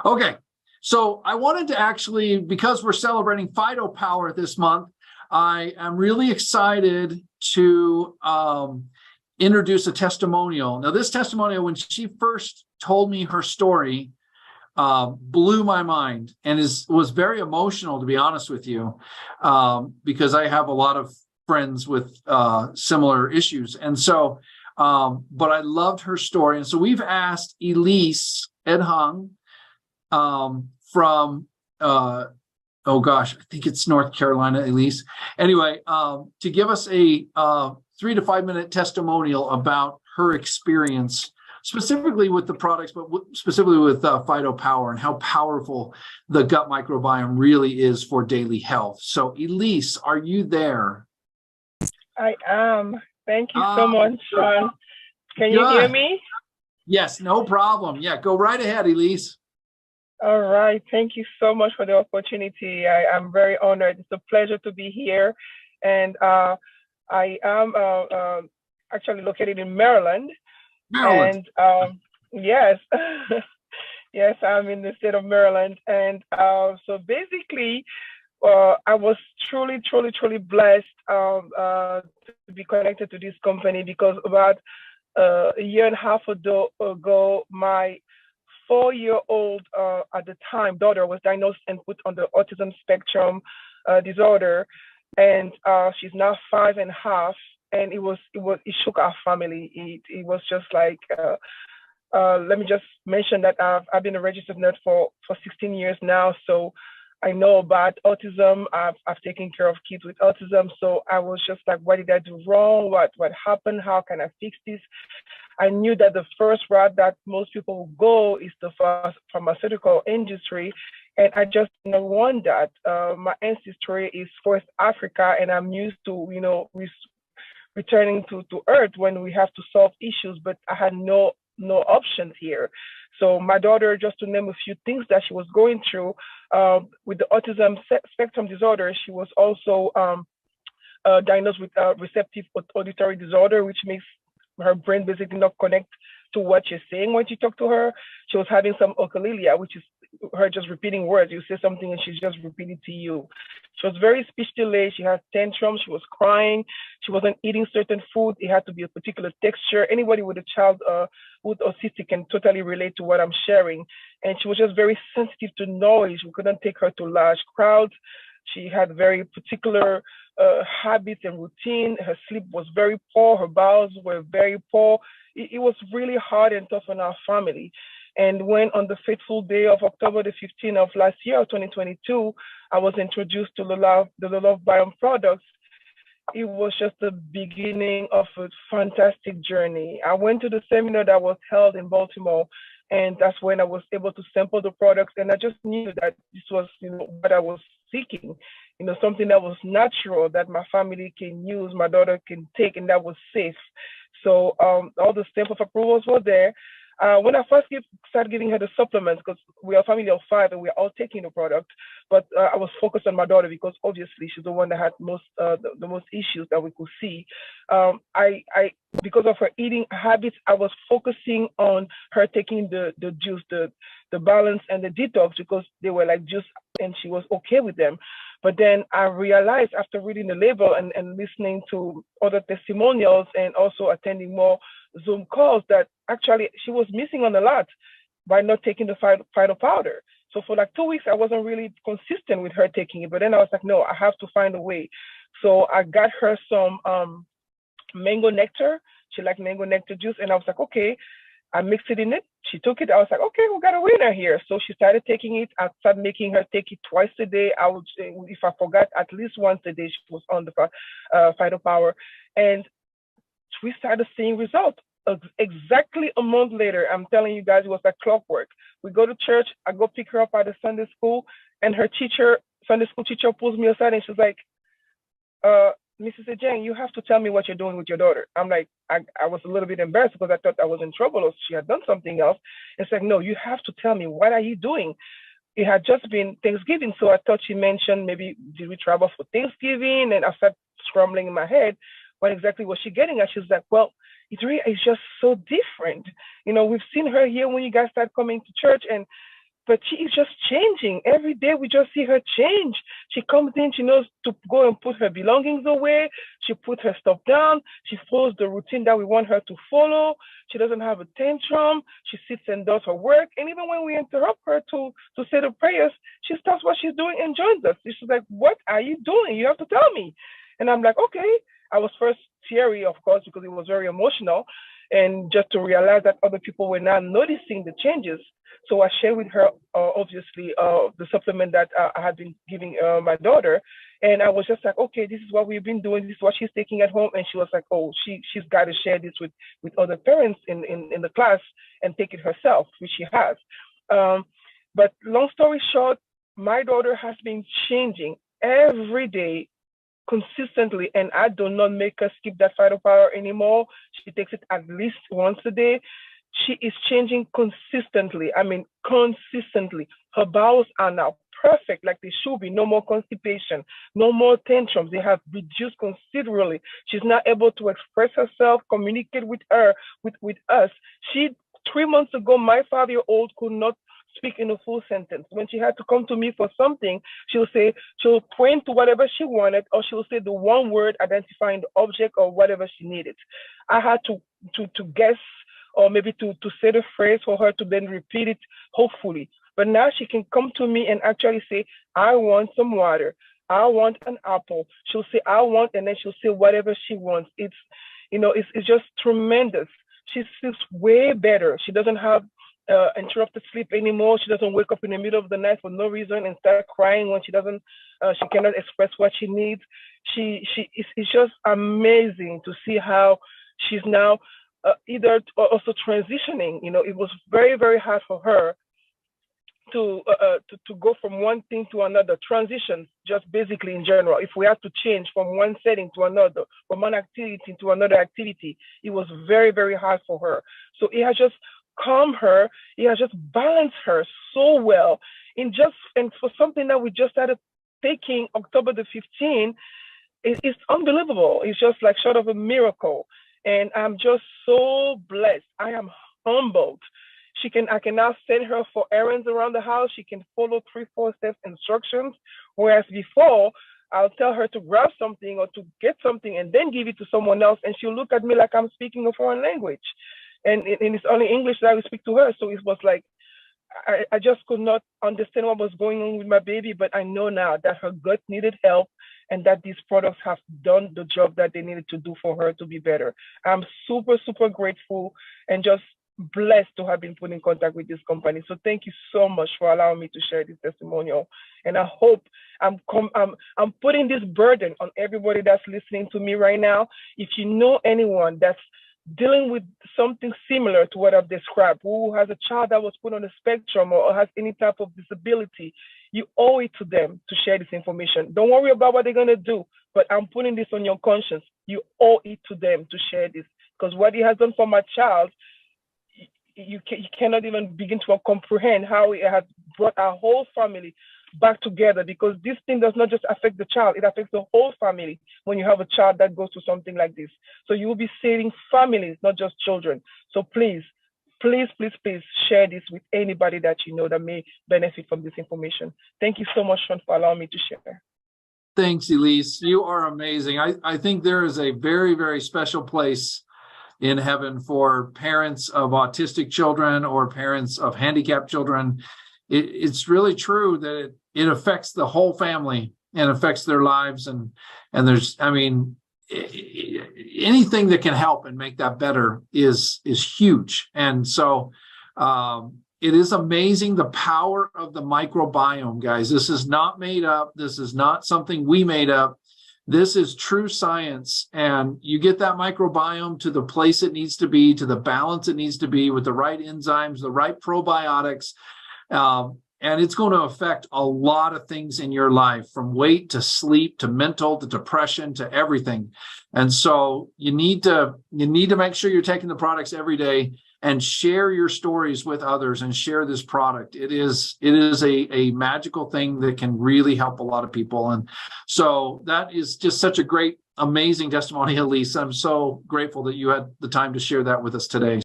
Okay. So I wanted to actually, because we're celebrating Phytopower this month, I am really excited to introduce a testimonial. Now, this testimonial, when she first told me her story, blew my mind and was very emotional, to be honest with you, because I have a lot of friends with similar issues. And so, but I loved her story. And so we've asked Elise Edjang from, oh gosh, I think it's North Carolina, Elise. Anyway, to give us a 3 to 5 minute testimonial about her experience, specifically with the products, but specifically with Phytopower and how powerful the gut microbiome really is for daily health. So Elise, are you there? I am. Thank you so much, Sean. Can you hear me? Yes, no problem. Yeah, go right ahead, Elise. All right. Thank you so much for the opportunity. I'm very honored. It's a pleasure to be here. And I am actually located in Maryland. Maryland. And yes, yes, I'm in the state of Maryland. And so basically, I was truly, truly, truly blessed to be connected to this company because about a year and a half ago, my 4-year-old at the time daughter was diagnosed and put on the autism spectrum disorder, and she's now 5.5. And it shook our family. It was just like, let me just mention that I've been a registered nurse for 16 years now, so I know about autism. I've taken care of kids with autism, so I was just like, what did I do wrong? What happened? How can I fix this? I knew that the first route that most people will go is the pharmaceutical industry, and I just want that. My ancestry is West Africa, and I'm used to returning to Earth when we have to solve issues, but I had no options here. So my daughter, just to name a few things that she was going through with the autism spectrum disorder, she was also diagnosed with receptive auditory disorder, which makes her brain basically not connect to what you're saying when you talk to her. She was having some echolalia, which is her just repeating words. You say something and she's just repeating to you. She was very speech delayed. She had tantrums. She was crying. She wasn't eating certain food. It had to be a particular texture. Anybody with a child with autistic can totally relate to what I'm sharing. And she was just very sensitive to noise. We couldn't take her to large crowds. She had very particular habits and routine. Her sleep was very poor. Her bowels were very poor. It was really hard and tough on our family. And when on the fateful day of October the 15th of last year, 2022, I was introduced to the LoveBiome products, it was just the beginning of a fantastic journey. I went to the seminar that was held in Baltimore, and that's when I was able to sample the products. And I just knew that this was, what I was seeking, something that was natural, that my family can use, my daughter can take, and that was safe. So all the stamp of approvals were there. When I first started giving her the supplements, because we are a family of 5 and we're all taking the product, but I was focused on my daughter because obviously she's the one that had the most issues that we could see. Because of her eating habits, I was focusing on her taking the juice, the balance and the detox, because they were like juice and she was okay with them. But then I realized after reading the label and listening to other testimonials and also attending more Zoom calls that actually she was missing on a lot by not taking the phyto powder. So for like 2 weeks, I wasn't really consistent with her taking it. But then I was like, no, I have to find a way. So I got her some mango nectar. She liked mango nectar juice. And I was like, okay, I mixed it in it. She took it. I was like, okay, we got a winner here. So she started taking it. I started making her take it twice a day. I would say, if I forgot, at least once a day, she was on the Phytopower. And we started seeing results. Exactly a month later, I'm telling you guys, it was like clockwork. We go to church. I go pick her up at the Sunday school, and her Sunday school teacher, pulls me aside and she's like, Mrs. Edjang, you have to tell me what you're doing with your daughter. I'm like, I was a little bit embarrassed because I thought I was in trouble or she had done something else. It's like, no, you have to tell me, what are you doing? It had just been Thanksgiving, so I thought she mentioned maybe did we travel for Thanksgiving? And I started scrambling in my head, what exactly was she getting at? She's like, well, it's just so different. We've seen her here when you guys start coming to church, and but she is just changing. Every day we just see her change. She comes in, she knows to go and put her belongings away. She puts her stuff down. She follows the routine that we want her to follow. She doesn't have a tantrum. She sits and does her work. And even when we interrupt her to say the prayers, she stops what she's doing and joins us. She's like, what are you doing? You have to tell me. And I'm like, okay. I was first teary, of course, because it was very emotional. And just to realize that other people were now noticing the changes. So I shared with her, obviously, the supplement that I had been giving my daughter. And I was just like, okay, this is what we've been doing. This is what she's taking at home. And she was like, oh, she's got to share this with other parents in the class and take it herself, which she has. But long story short, my daughter has been changing every day consistently, and I do not make her skip that phytopower anymore. She takes it at least once a day. She is changing consistently. I mean, consistently. Her bowels are now perfect, like they should be. No more constipation, no more tantrums. They have reduced considerably. She's now able to express herself, communicate with us. 3 months ago, my 5-year-old could not speak in a full sentence. When she had to come to me for something, she'll point to whatever she wanted, or she'll say the one word identifying the object or whatever she needed. I had to guess, or maybe to say the phrase for her to then repeat it, hopefully. But now she can come to me and actually say, I want some water. I want an apple. She'll say, I want, and then she'll say whatever she wants. It's just tremendous. She sleeps way better. She doesn't have interrupted sleep anymore. She doesn't wake up in the middle of the night for no reason and start crying when she cannot express what she needs. It's just amazing to see how she's now either also transitioning. It was very, very hard for her to go from one thing to another. Transitions, just basically in general. If we have to change from one setting to another, from one activity to another activity, it was very, very hard for her. So it has just calmed her. It has just balanced her so well. And for something that we just started taking October the 15th, it's unbelievable. It's just like short of a miracle. And I'm just so blessed. I am humbled. I can now send her for errands around the house. She can follow 3-4 steps instructions. Whereas before, I'll tell her to grab something or to get something and then give it to someone else. And she'll look at me like I'm speaking a foreign language. And it's only English that I will speak to her. So it was like, I just could not understand what was going on with my baby. But I know now that her gut needed help and that these products have done the job that they needed to do for her to be better. I'm super, super grateful and just blessed to have been put in contact with this company. So thank you so much for allowing me to share this testimonial. And I hope I'm putting this burden on everybody that's listening to me right now. If you know anyone that's dealing with something similar to what I've described, who has a child that was put on the spectrum or has any type of disability, you owe it to them to share this information. Don't worry about what they're going to do, but I'm putting this on your conscience. You owe it to them to share this, because what he has done for my child, you cannot even begin to comprehend how it has brought our whole family back together, because this thing does not just affect the child, it affects the whole family when you have a child that goes through something like this. So you will be saving families, not just children. So please, please, please, please share this with anybody that you know that may benefit from this information. Thank you so much, Sean, for allowing me to share. Thanks, Elise. You are amazing. I think there is a very, very special place in heaven for parents of autistic children or parents of handicapped children. It's really true that it affects the whole family and affects their lives. And there's, anything that can help and make that better is huge. And so it is amazing, the power of the microbiome, guys. This is not made up. This is not something we made up. This is true science, and you get that microbiome to the place it needs to be, to the balance it needs to be, with the right enzymes, the right probiotics, and it's going to affect a lot of things in your life, from weight to sleep to mental to depression to everything. And so you need to make sure you're taking the products every day and share your stories with others and share this product. It is a magical thing that can really help a lot of people. And so that is just such a great, amazing testimony, Elise. I'm so grateful that you had the time to share that with us today.